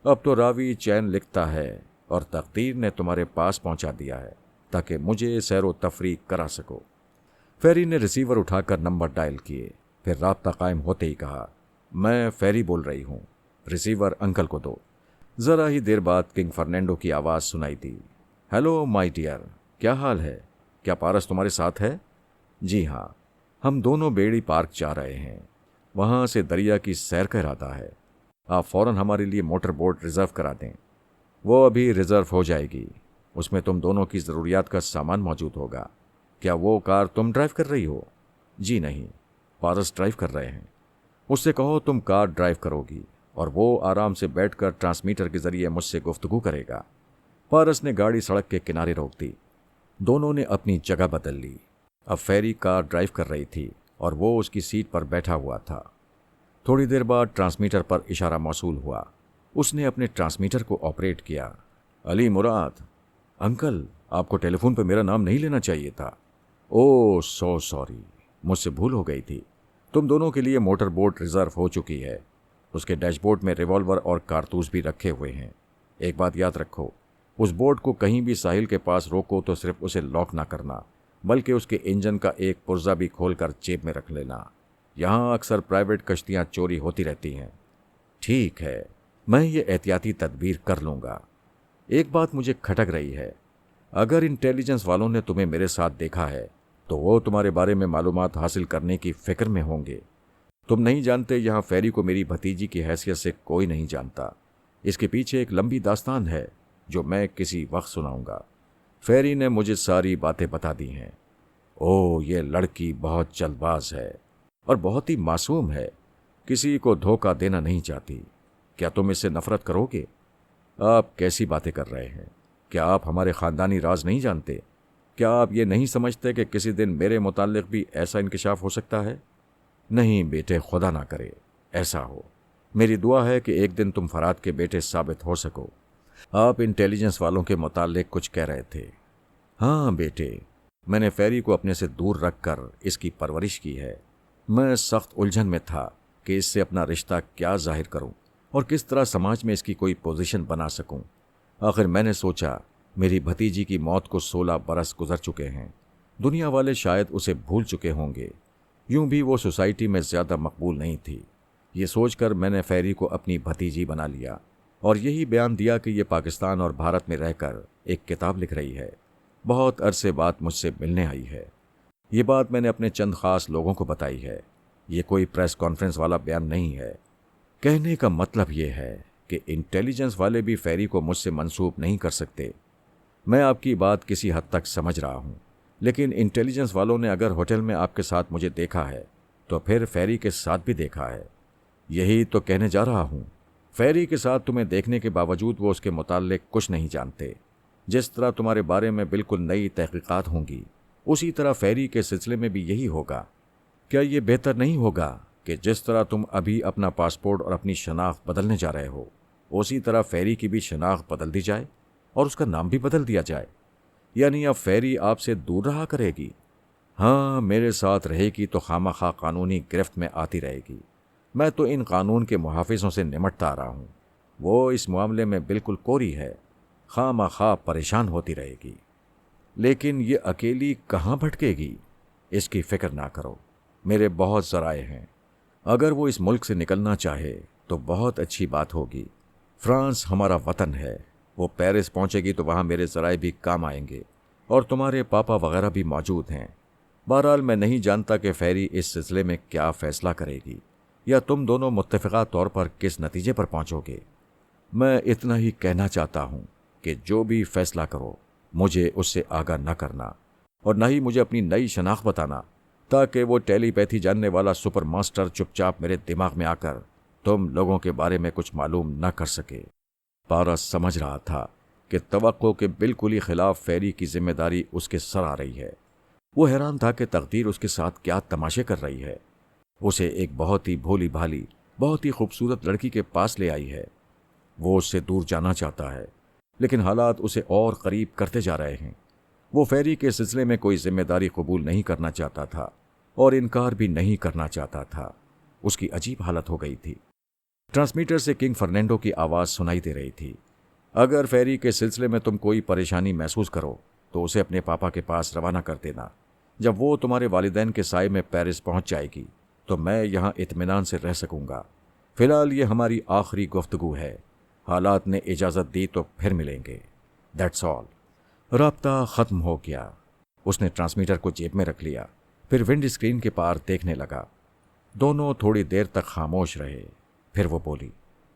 A: अब तो रावी चैन लिखता है और तकदीर ने तुम्हारे पास पहुंचा दिया है ताकि मुझे सैरो तफरीक करा सको। फेरी ने रिसीवर उठाकर नंबर डायल किए। फिर राब्ता कायम होते ही कहा, मैं फेरी बोल रही हूँ। रिसीवर अंकल को दो। जरा ही देर बाद किंग फर्नांडो की आवाज़ सुनाई दी। हेलो माय डियर, क्या हाल है? क्या पारस तुम्हारे साथ है? जी हाँ, हम दोनों बेड़ी पार्क जा रहे हैं। वहाँ से दरिया की सैर का इरादा है। आप फौरन हमारे लिए मोटर बोट रिजर्व करा दें। वो अभी रिजर्व हो जाएगी। उसमें तुम दोनों की ज़रूरियात का सामान मौजूद होगा। क्या वो कार तुम ड्राइव कर रही हो? जी नहीं, पारस ड्राइव कर रहे हैं। उससे कहो तुम कार ड्राइव करोगी और वो आराम से बैठकर ट्रांसमीटर के जरिए मुझसे गुफ्तगू करेगा। पारस ने गाड़ी सड़क के किनारे रोक दी। दोनों ने अपनी जगह बदल ली। अब फेरी कार ड्राइव कर रही थी और वो उसकी सीट पर बैठा हुआ था। थोड़ी देर बाद ट्रांसमीटर पर इशारा मौसूल हुआ। उसने अपने ट्रांसमीटर को ऑपरेट किया। अली मुराद। अंकल, आपको टेलीफोन पर मेरा नाम नहीं लेना चाहिए था। ओह सो सॉरी, मुझसे भूल हो गई थी। तुम दोनों के लिए मोटर बोट रिजर्व हो चुकी है। उसके डैशबोर्ड में रिवॉल्वर और कारतूस भी रखे हुए हैं। एक बात याद रखो, उस बोट को कहीं भी साहिल के पास रोको तो सिर्फ उसे लॉक ना करना, बल्कि उसके इंजन का एक पुर्जा भी खोलकर जेब में रख लेना। यहाँ अक्सर प्राइवेट कश्तियाँ चोरी होती रहती हैं। ठीक है, मैं ये एहतियाती तदबीर कर लूँगा। एक बात मुझे खटक रही है। अगर इंटेलिजेंस वालों ने तुम्हें मेरे साथ देखा है तो वो तुम्हारे बारे में मालूमात हासिल करने की फिक्र में होंगे। तुम नहीं जानते, यहाँ फेरी को मेरी भतीजी की हैसियत से कोई नहीं जानता। इसके पीछे एक लंबी दास्तान है जो मैं किसी वक्त सुनाऊंगा। फेरी ने मुझे सारी बातें बता दी हैं। ओह, ये लड़की बहुत जल्दबाज है और बहुत ही मासूम है। किसी को धोखा देना नहीं चाहती। क्या तुम इससे नफरत करोगे? आप कैसी बातें कर रहे हैं? क्या आप हमारे खानदानी राज नहीं जानते? क्या आप ये नहीं समझते कि किसी दिन मेरे मुताल्लिक भी ऐसा इंकशाफ हो सकता है? नहीं बेटे, खुदा ना करे ऐसा हो। मेरी दुआ है कि एक दिन तुम फराद के बेटे साबित हो सको। आप इंटेलिजेंस वालों के मुताल्लिक कुछ कह रहे थे। हाँ बेटे, मैंने फेरी को अपने से दूर रखकर इसकी परवरिश की है। मैं सख्त उलझन में था कि इससे अपना रिश्ता क्या जाहिर करूं और किस तरह समाज में इसकी कोई पोजीशन बना सकूं। आखिर मैंने सोचा, मेरी भतीजी की मौत को 16 बरस गुजर चुके हैं। दुनिया वाले शायद उसे भूल चुके होंगे। यूं भी वो सोसाइटी में ज़्यादा मकबूल नहीं थी। ये सोचकर मैंने फेरी को अपनी भतीजी बना लिया और यही बयान दिया कि ये पाकिस्तान और भारत में रहकर एक किताब लिख रही है। बहुत अरसे बाद मुझसे मिलने आई है। ये बात मैंने अपने चंद खास लोगों को बताई है। ये कोई प्रेस कॉन्फ्रेंस वाला बयान नहीं है। कहने का मतलब ये है कि इंटेलिजेंस वाले भी फेरी को मुझसे मंसूब नहीं कर सकते। मैं आपकी बात किसी हद तक समझ रहा हूँ, लेकिन इंटेलिजेंस वालों ने अगर होटल में आपके साथ मुझे देखा है तो फिर फेरी के साथ भी देखा है। यही तो कहने जा रहा हूँ। फेरी के साथ तुम्हें देखने के बावजूद वो उसके मुताल्लिक कुछ नहीं जानते। जिस तरह तुम्हारे बारे में बिल्कुल नई तहकीकात होंगी, उसी तरह फेरी के सिलसिले में भी यही होगा। क्या ये बेहतर नहीं होगा कि जिस तरह तुम अभी अपना पासपोर्ट और अपनी शनाख्त बदलने जा रहे हो, उसी तरह फेरी की भी शनाख्त बदल दी जाए और उसका नाम भी बदल दिया जाए? यानी अब फेरी आपसे दूर रहा करेगी? हाँ, मेरे साथ रहेगी तो खामखा कानूनी गिरफ्त में आती रहेगी। मैं तो इन कानून के मुहाफिजों से निमटता आ रहा हूँ। वो इस मामले में बिल्कुल कोरी है, खामखा परेशान होती रहेगी। लेकिन ये अकेली कहाँ भटकेगी, इसकी फिक्र ना करो। मेरे बहुत ज़राए हैं। अगर वो इस मुल्क से निकलना चाहे तो बहुत अच्छी बात होगी। फ्रांस हमारा वतन है। वो पेरिस पहुंचेगी तो वहाँ मेरे ज़राए भी काम आएंगे और तुम्हारे पापा वगैरह भी मौजूद हैं। बहरहाल मैं नहीं जानता कि फेरी इस सिलसिले में क्या फ़ैसला करेगी या तुम दोनों मुत्तफ़िक़ा तौर पर किस नतीजे पर पहुंचोगे। मैं इतना ही कहना चाहता हूँ कि जो भी फैसला करो, मुझे उससे आगाह न करना और न ही मुझे अपनी नई शनाख्त बताना, ताकि वो टेलीपैथी जानने वाला सुपर मास्टर चुपचाप मेरे दिमाग में आकर तुम लोगों के बारे में कुछ मालूम न कर सके। पारस समझ रहा था कि तवक्को के बिल्कुल ही खिलाफ फेरी की जिम्मेदारी उसके सर आ रही है। वो हैरान था कि तकदीर उसके साथ क्या तमाशे कर रही है। उसे एक बहुत ही भोली भाली, बहुत ही खूबसूरत लड़की के पास ले आई है। वो उससे दूर जाना चाहता है, लेकिन हालात उसे और करीब करते जा रहे हैं। वो फेरी के सिलसिले में कोई जिम्मेदारी कबूल नहीं करना चाहता था और इनकार भी नहीं करना चाहता था। उसकी अजीब हालत हो गई थी। ट्रांसमीटर से किंग फर्नांडो की आवाज़ सुनाई दे रही थी। अगर फेरी के सिलसिले में तुम कोई परेशानी महसूस करो तो उसे अपने पापा के पास रवाना कर देना। जब वो तुम्हारे वालिदैन के साए में पेरिस पहुंच जाएगी तो मैं यहाँ इत्मीनान से रह सकूंगा। फिलहाल ये हमारी आखिरी गुफ्तगू है। हालात ने इजाज़त दी तो फिर मिलेंगे, दैट्स ऑल। राब्ता ख़त्म हो गया। उसने ट्रांसमीटर को जेब में रख लिया, फिर विंड स्क्रीन के पार देखने लगा। दोनों थोड़ी देर तक खामोश रहे। फिर वो बोली,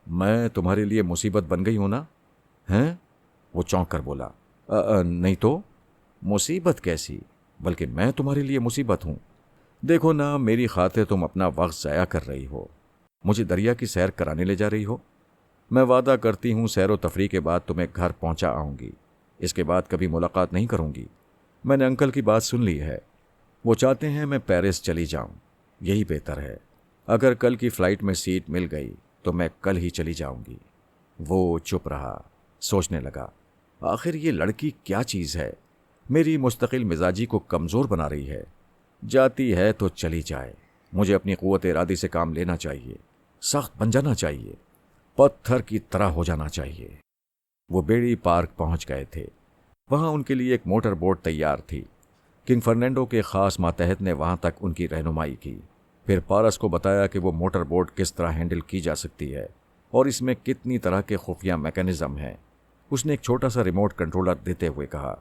A: मैं तुम्हारे लिए मुसीबत बन गई हूं ना? हैं? वो चौंक कर बोला, नहीं तो। मुसीबत कैसी? बल्कि मैं तुम्हारे लिए मुसीबत हूं। देखो ना, मेरी खातिर तुम अपना वक्त ज़ाया कर रही हो। मुझे दरिया की सैर कराने ले जा रही हो। मैं वादा करती हूं सैर व तफरी के बाद तुम्हें घर पहुंचा आऊंगी। इसके बाद कभी मुलाकात नहीं करूंगी। मैंने अंकल की बात सुन ली है। वो चाहते हैं मैं पेरिस चली जाऊं। यही बेहतर है। अगर कल की फ्लाइट में सीट मिल गई तो मैं कल ही चली जाऊंगी। वो चुप रहा, सोचने लगा, आखिर ये लड़की क्या चीज़ है? मेरी मुस्तकिल मिजाजी को कमज़ोर बना रही है। जाती है तो चली जाए। मुझे अपनी क़ुव्वत इरादी से काम लेना चाहिए, सख्त बन जाना चाहिए, पत्थर की तरह हो जाना चाहिए। वो बेड़ी पार्क पहुंच गए थे। वहां उनके लिए एक मोटर बोट तैयार थी। किंग फर्नांडो के ख़ास मातहत ने वहां तक उनकी रहनुमाई की। फिर पारस को बताया कि वो मोटर बोट किस तरह हैंडल की जा सकती है और इसमें कितनी तरह के खुफिया मैकेनिज्म हैं। उसने एक छोटा सा रिमोट कंट्रोलर देते हुए कहा,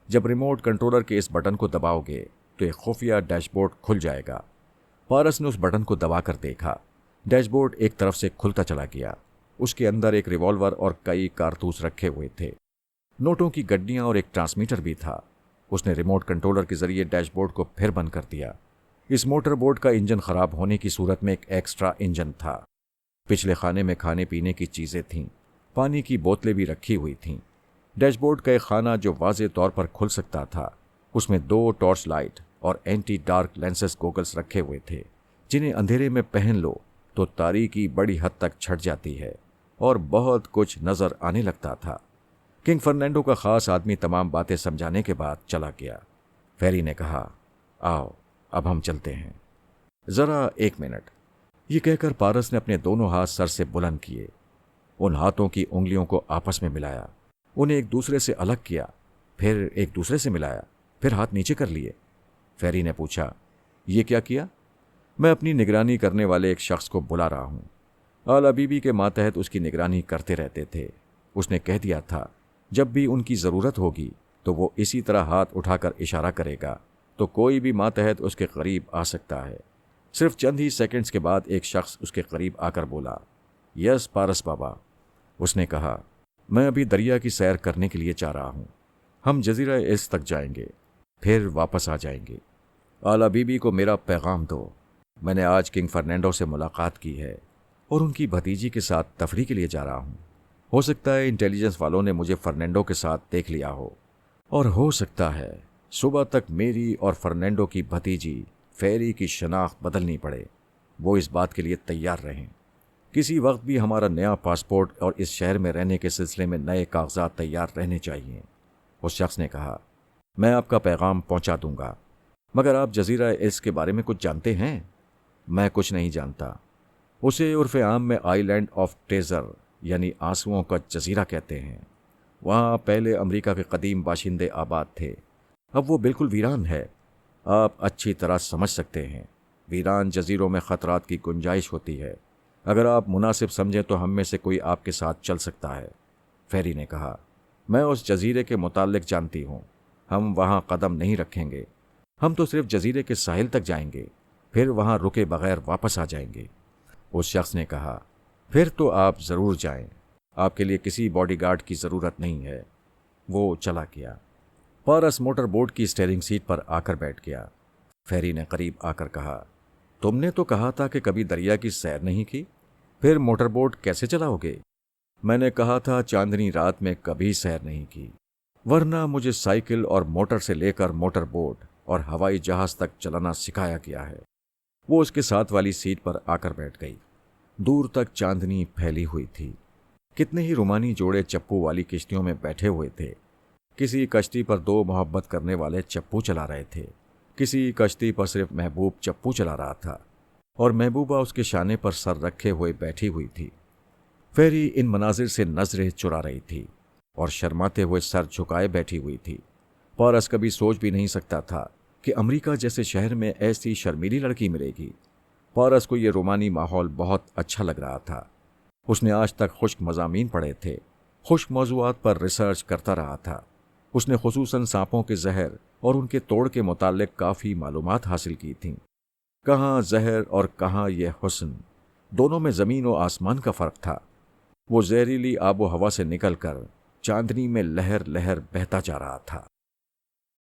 A: जब रिमोट कंट्रोलर के इस बटन को दबाओगे तो एक खुफिया डैशबोर्ड खुल जाएगा। पारस ने उस बटन को दबाकर देखा। डैशबोर्ड एक तरफ से खुलता चला गया। उसके अंदर एक रिवॉल्वर और कई कारतूस रखे हुए थे, नोटों की गड्डियां और एक ट्रांसमीटर भी था। उसने रिमोट कंट्रोलर के जरिए डैशबोर्ड को फिर बंद कर दिया। इस मोटर बोट का इंजन खराब होने की सूरत में एक एक्स्ट्रा इंजन था। पिछले खाने में खाने पीने की चीजें थीं, पानी की बोतलें भी रखी हुई थीं। डैशबोर्ड का एक खाना जो वाज़े तौर पर खुल सकता था, उसमें 2 टॉर्च लाइट और एंटी डार्क लेंसेज गोगल्स रखे हुए थे, जिन्हें अंधेरे में पहन लो तो तारीकी बड़ी हद तक छट जाती है और बहुत कुछ नजर आने लगता था। किंग फर्नांडो का खास आदमी तमाम बातें समझाने के बाद चला गया। फेरी ने कहा, आओ अब हम चलते हैं। जरा एक मिनट। ये कहकर पारस ने अपने दोनों हाथ सर से बुलंद किए। उन हाथों की उंगलियों को आपस में मिलाया, उन्हें एक दूसरे से अलग किया, फिर एक दूसरे से मिलाया, फिर हाथ नीचे कर लिए। फेरी ने पूछा, ये क्या किया? मैं अपनी निगरानी करने वाले एक शख्स को बुला रहा हूं। आला बीबी के मातहत उसकी निगरानी करते रहते थे। उसने कह दिया था, जब भी उनकी ज़रूरत होगी तो वो इसी तरह हाथ उठाकर इशारा करेगा तो कोई भी मातहत उसके करीब आ सकता है। सिर्फ चंद ही सेकंड्स के बाद एक शख्स उसके करीब आकर बोला, यस पारस बाबा। उसने कहा, मैं अभी दरिया की सैर करने के लिए जा रहा हूं। हम जजीरा इस तक जाएंगे, फिर वापस आ जाएंगे। आला बीबी को मेरा पैगाम दो। मैंने आज किंग फर्नांडो से मुलाकात की है और उनकी भतीजी के साथ तफरी के लिए जा रहा हूं। हो सकता है इंटेलिजेंस वालों ने मुझे फर्नांडो के साथ देख लिया हो, और हो सकता है सुबह तक मेरी और फर्नांडो की भतीजी फेरी की शनाख्त बदलनी पड़े। वो इस बात के लिए तैयार रहें। किसी वक्त भी हमारा नया पासपोर्ट और इस शहर में रहने के सिलसिले में नए कागजात तैयार रहने चाहिए। उस शख्स ने कहा, मैं आपका पैगाम पहुंचा दूंगा, मगर आप जजीरा इल्स के बारे में कुछ जानते हैं? मैं कुछ नहीं जानता। उसे उर्फ़े आम में आइलैंड ऑफ ट्रेजर यानी आंसुओं का जजीरा कहते हैं। वहाँ पहले अमेरिका के कदीम बाशिंदे आबाद थे। अब वो बिल्कुल वीरान है। आप अच्छी तरह समझ सकते हैं, वीरान जजीरों में ख़तरात की गुंजाइश होती है। अगर आप मुनासिब समझें तो हम में से कोई आपके साथ चल सकता है। फेरी ने कहा, मैं उस जजीरे के मुताल्लिक जानती हूँ। हम वहाँ कदम नहीं रखेंगे। हम तो सिर्फ जजीरे के साहिल तक जाएंगे, फिर वहाँ रुके बगैर वापस आ जाएंगे। उस शख्स ने कहा, फिर तो आप ज़रूर जाएं। आपके लिए किसी बॉडीगार्ड की ज़रूरत नहीं है। वो चला गया। पारस मोटर बोट की स्टीयरिंग सीट पर आकर बैठ गया। फेरी ने करीब आकर कहा, तुमने तो कहा था कि कभी दरिया की सैर नहीं की, फिर मोटर बोट कैसे चलाओगे? मैंने कहा था चांदनी रात में कभी सैर नहीं की, वरना मुझे साइकिल और मोटर से लेकर मोटर बोट और हवाई जहाज तक चलाना सिखाया गया है। वो उसके साथ वाली सीट पर आकर बैठ गई। दूर तक चांदनी फैली हुई थी। कितने ही रुमानी जोड़े चप्पू वाली किश्तियों में बैठे हुए थे। किसी कश्ती पर 2 मोहब्बत करने वाले चप्पू चला रहे थे। किसी कश्ती पर सिर्फ महबूब चप्पू चला रहा था और महबूबा उसके शाने पर सर रखे हुए बैठी हुई थी। फेरी इन मनाजिर से नजरें चुरा रही थी और शर्माते हुए सर झुकाए बैठी हुई थी। पारस कभी सोच भी नहीं सकता था कि अमेरिका जैसे शहर में ऐसी शर्मीली लड़की मिलेगी। पारस को यह रोमानी माहौल बहुत अच्छा लग रहा था। उसने आज तक खुश्क मज़ामीन पढ़े थे, खुश्क मौज़ूआत पर रिसर्च करता रहा था। उसने खुसूसन सांपों के जहर और उनके तोड़ के मुताल्लिक काफ़ी मालूमात हासिल की थीं। कहाँ जहर और कहाँ यह हुस्न, दोनों में ज़मीन और आसमान का फ़र्क था। वो जहरीली आबो हवा से निकलकर चांदनी में लहर लहर बहता जा रहा था।